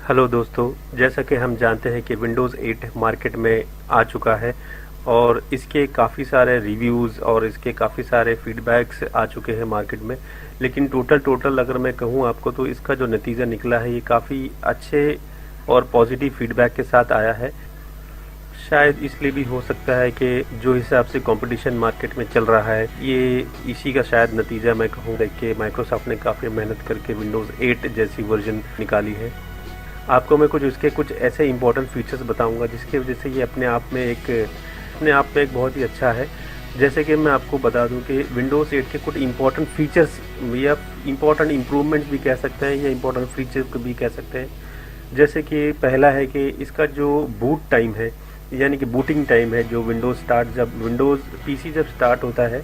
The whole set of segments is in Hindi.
हेलो दोस्तों, जैसा कि हम जानते हैं कि विंडोज़ 8 मार्केट में आ चुका है और इसके काफ़ी सारे रिव्यूज़ और इसके काफ़ी सारे फीडबैक्स आ चुके हैं मार्केट में। लेकिन टोटल अगर मैं कहूँ आपको तो इसका जो नतीजा निकला है ये काफ़ी अच्छे और पॉजिटिव फीडबैक के साथ आया है। शायद इसलिए भी हो सकता है कि जो हिसाब से कंपटीशन मार्केट में चल रहा है ये इसी का शायद नतीजा मैं कहूँ देख के माइक्रोसॉफ्ट ने काफ़ी मेहनत करके विंडोज़ 8 जैसी वर्जन निकाली है। आपको मैं कुछ ऐसे इंपॉर्टेंट फीचर्स बताऊंगा जिसकी वजह से ये अपने आप में एक बहुत ही अच्छा है। जैसे कि मैं आपको बता दूं कि विंडोज़ 8 के कुछ इंपॉर्टेंट फीचर्स या इंपॉर्टेंट इम्प्रूवमेंट्स भी कह सकते हैं या इंपॉर्टेंट फीचर्स भी कह सकते हैं। जैसे कि पहला है कि इसका जो बूट टाइम है यानी कि बूटिंग टाइम है, जो विंडोज़ पीसी जब स्टार्ट होता है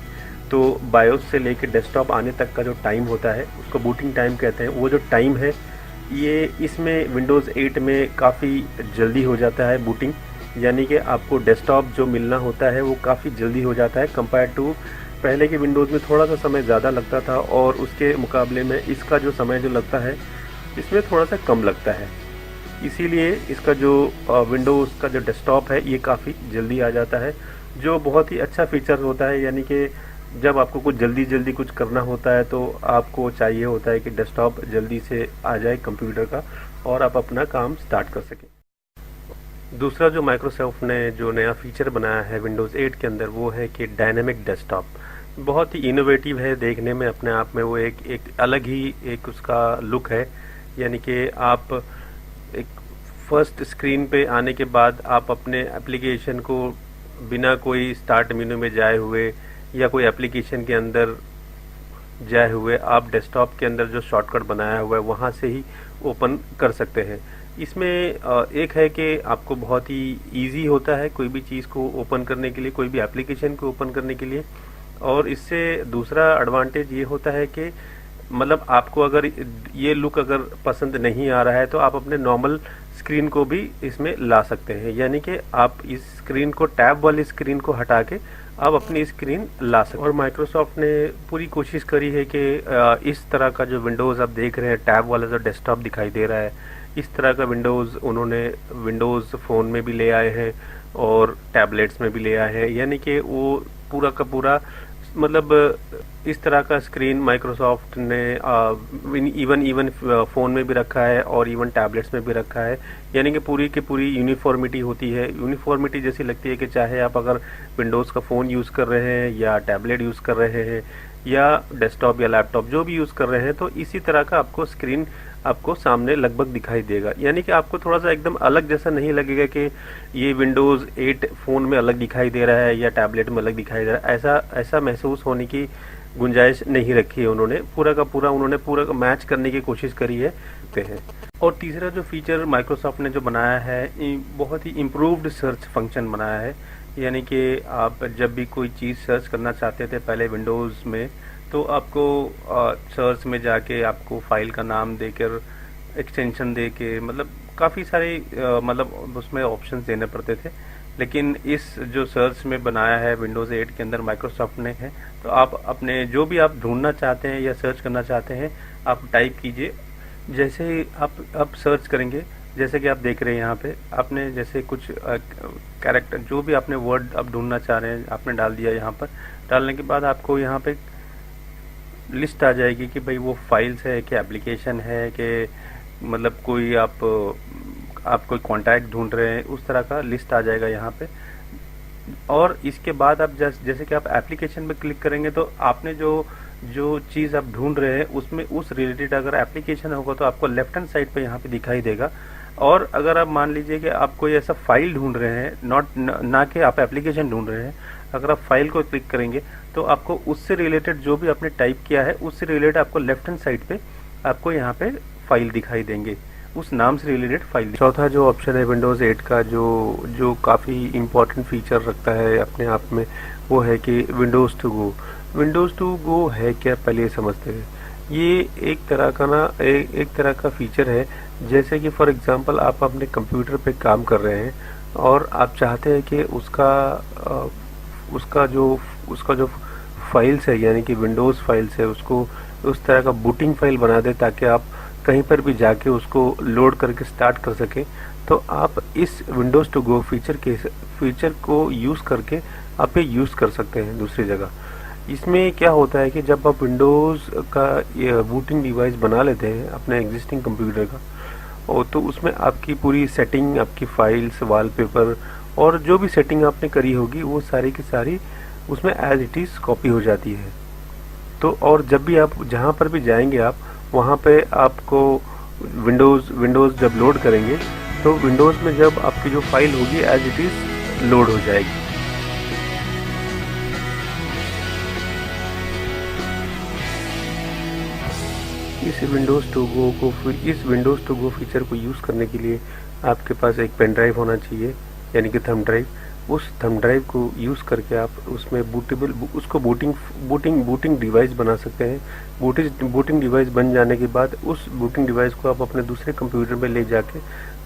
तो बायोस से लेकर डेस्कटॉप आने तक का जो टाइम होता है उसको बूटिंग टाइम कहते हैं। वो जो टाइम है ये इसमें विंडोज़ 8 में काफ़ी जल्दी हो जाता है बूटिंग, यानी कि आपको डेस्कटॉप जो मिलना होता है वो काफ़ी जल्दी हो जाता है कंपेयर टू पहले के विंडोज़ में थोड़ा सा समय ज़्यादा लगता था और उसके मुकाबले में इसका जो समय जो लगता है इसमें थोड़ा सा कम लगता है। इसीलिए इसका जो विंडोज़ का जो डेस्कटॉप है ये काफ़ी जल्दी आ जाता है, जो बहुत ही अच्छा फीचर होता है। यानी कि जब आपको कुछ जल्दी कुछ करना होता है तो आपको चाहिए होता है कि डेस्कटॉप जल्दी से आ जाए कंप्यूटर का और आप अपना काम स्टार्ट कर सकें। दूसरा जो माइक्रोसॉफ्ट ने जो नया फीचर बनाया है विंडोज़ 8 के अंदर वो है कि डायनेमिक डेस्कटॉप। बहुत ही इनोवेटिव है, देखने में अपने आप में वो एक अलग ही एक उसका लुक है। यानी कि आप एक फर्स्ट स्क्रीन पे आने के बाद आप अपने एप्लीकेशन को बिना कोई स्टार्ट मेनू में जाए हुए या कोई एप्लीकेशन के अंदर जाए हुए आप डेस्कटॉप के अंदर जो शॉर्टकट बनाया हुआ है वहाँ से ही ओपन कर सकते हैं। इसमें एक है कि आपको बहुत ही इजी होता है कोई भी चीज़ को ओपन करने के लिए, कोई भी एप्लीकेशन को ओपन करने के लिए। और इससे दूसरा एडवांटेज ये होता है कि मतलब आपको अगर ये लुक अगर पसंद नहीं आ रहा है तो आप अपने नॉर्मल स्क्रीन को भी इसमें ला सकते हैं। यानी कि आप इस स्क्रीन को, टैब वाली स्क्रीन को हटा के आप अपनी स्क्रीन ला सकते हैं। और माइक्रोसॉफ्ट ने पूरी कोशिश करी है कि इस तरह का जो विंडोज़ आप देख रहे हैं, टैब वाला जो डेस्कटॉप दिखाई दे रहा है, इस तरह का विंडोज़ उन्होंने विंडोज़ फ़ोन में भी ले आए हैं और टैबलेट्स में भी ले आए हैं। यानी कि वो पूरा का पूरा मतलब इस तरह का स्क्रीन माइक्रोसॉफ्ट ने इवन फ़ोन में भी रखा है और इवन टैबलेट्स में भी रखा है। यानी कि पूरी की पूरी यूनिफॉर्मिटी होती है, यूनिफॉर्मिटी जैसी लगती है कि चाहे आप अगर विंडोज़ का फ़ोन यूज़ कर रहे हैं या टैबलेट यूज़ कर रहे हैं या डेस्कटॉप या लैपटॉप जो भी यूज़ कर रहे हैं तो इसी तरह का आपको स्क्रीन आपको सामने लगभग दिखाई देगा। यानी कि आपको थोड़ा सा एकदम अलग जैसा नहीं लगेगा कि ये विंडोज़ 8 फ़ोन में अलग दिखाई दे रहा है या टैबलेट में अलग दिखाई दे रहा है, ऐसा महसूस होने की गुंजाइश नहीं रखी है। उन्होंने पूरा मैच करने की कोशिश करी है। और तीसरा जो फीचर माइक्रोसॉफ्ट ने जो बनाया है बहुत ही इम्प्रूव्ड सर्च फंक्शन बनाया है। यानी कि आप जब भी कोई चीज़ सर्च करना चाहते थे पहले विंडोज़ में तो आपको सर्च में जाके आपको फाइल का नाम देकर एक्सटेंशन दे के मतलब काफ़ी सारे मतलब उसमें ऑप्शंस देने पड़ते थे। लेकिन इस जो सर्च में बनाया है विंडोज़ 8 के अंदर माइक्रोसॉफ्ट ने है तो आप अपने जो भी आप ढूंढना चाहते हैं या सर्च करना चाहते हैं आप टाइप कीजिए। जैसे ही आप सर्च करेंगे, जैसे कि आप देख रहे हैं यहाँ पे आपने जैसे कुछ कैरेक्टर जो भी आपने वर्ड आप ढूंढना चाह रहे हैं आपने डाल दिया। यहाँ पर डालने के बाद आपको यहाँ पे लिस्ट आ जाएगी कि भाई वो फाइल्स है कि एप्लीकेशन है कि मतलब कोई आप कोई कांटेक्ट ढूंढ रहे हैं, उस तरह का लिस्ट आ जाएगा यहाँ पे। और इसके बाद आप जैसे कि आप एप्लीकेशन पे क्लिक करेंगे तो आपने जो चीज़ आप ढूंढ रहे हैं उसमें उस रिलेटेड अगर एप्लीकेशन होगा तो आपको लेफ्ट हैंड साइड पे यहाँ पे दिखाई देगा। और अगर आप मान लीजिए कि आप कोई ऐसा फाइल ढूंढ रहे हैं ना कि आप एप्लीकेशन ढूंढ रहे हैं, अगर आप फाइल को क्लिक करेंगे तो आपको उससे रिलेटेड जो भी आपने टाइप किया है उससे रिलेटेड आपको लेफ्ट हैंड साइड पे आपको यहाँ पे फाइल दिखाई देंगे, उस नाम से रिलेटेड फाइल। चौथा जो ऑप्शन है विंडोज़ 8 का जो काफ़ी इम्पोर्टेंट फीचर रखता है अपने आप में वो है कि Windows to go. Windows to go है क्या, पहले ये समझते हैं। ये एक तरह का फीचर है जैसे कि फॉर एग्जांपल आप अपने कंप्यूटर पे काम कर रहे हैं और आप चाहते हैं कि उसका जो फाइल्स है यानी कि विंडोज़ फाइल्स है उसको उस तरह का बूटिंग फाइल बना दे ताकि आप कहीं पर भी जाके उसको लोड करके स्टार्ट कर सके, तो आप इस विंडोज़ टू गो फीचर को यूज़ करके आप ये यूज़ कर सकते हैं दूसरी जगह। इसमें क्या होता है कि जब आप विंडोज़ का बूटिंग डिवाइस बना लेते हैं अपने एग्जिस्टिंग कंप्यूटर का, और तो उसमें आपकी पूरी सेटिंग, आपकी फाइल्स, वॉलपेपर और जो भी सेटिंग आपने करी होगी वो सारी की सारी उसमें एज इट इज़ कॉपी हो जाती है। तो और जब भी आप जहाँ पर भी जाएंगे आप वहाँ पे आपको विंडोज़ जब लोड करेंगे तो विंडोज़ में जब आपकी जो फाइल होगी एज इट इज़ लोड हो जाएगी। इस विंडोज़ टू गो फीचर को यूज़ करने के लिए आपके पास एक पेन ड्राइव होना चाहिए, यानी कि थंब ड्राइव। उस थंब ड्राइव को यूज़ करके आप उसमें उसको बूटिंग डिवाइस बना सकते हैं। बूटिंग डिवाइस बन जाने के बाद उस बूटिंग डिवाइस को आप अपने दूसरे कंप्यूटर में ले जाके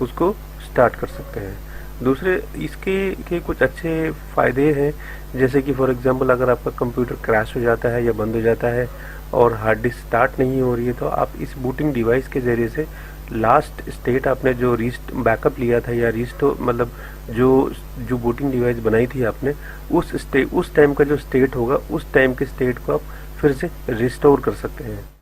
उसको स्टार्ट कर सकते हैं। दूसरे इसके के कुछ अच्छे फ़ायदे हैं, जैसे कि फॉर एग्जांपल अगर आपका कंप्यूटर क्रैश हो जाता है या बंद हो जाता है और हार्ड डिस्क स्टार्ट नहीं हो रही है, तो आप इस बूटिंग डिवाइस के ज़रिए से लास्ट स्टेट आपने जो बैकअप लिया था या रिस्टोर मतलब जो बूटिंग डिवाइस बनाई थी आपने, उस टाइम का जो स्टेट होगा उस टाइम के स्टेट को आप फिर से रिस्टोर कर सकते हैं।